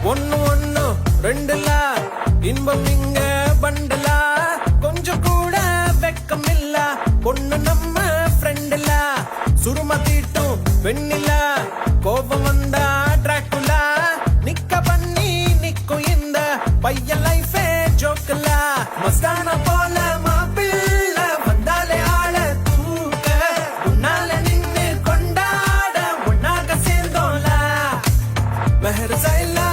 ஒன்னு ஒன்னு ரெண்டுல இன்பம் இங்க பண்டலா கொஞ்சம் கூட வெக்கம் இல்ல பொண்ணு நம்ம ஃப்ரெண்டுல சுருமா தீட்டும் வெண்ணில கோபம் வந்தா டிராக்குலா நிக்க பண்ணி நிக்கும் இந்த பையன் லைஃபே ஜோக்கல மஸ்தான போல மாப்பிள்ள வந்தாலே ஆள தூக்க உன்னால நின்னு கொண்டாட உன்னாக சேர்ந்தோல மெஹர் சைலா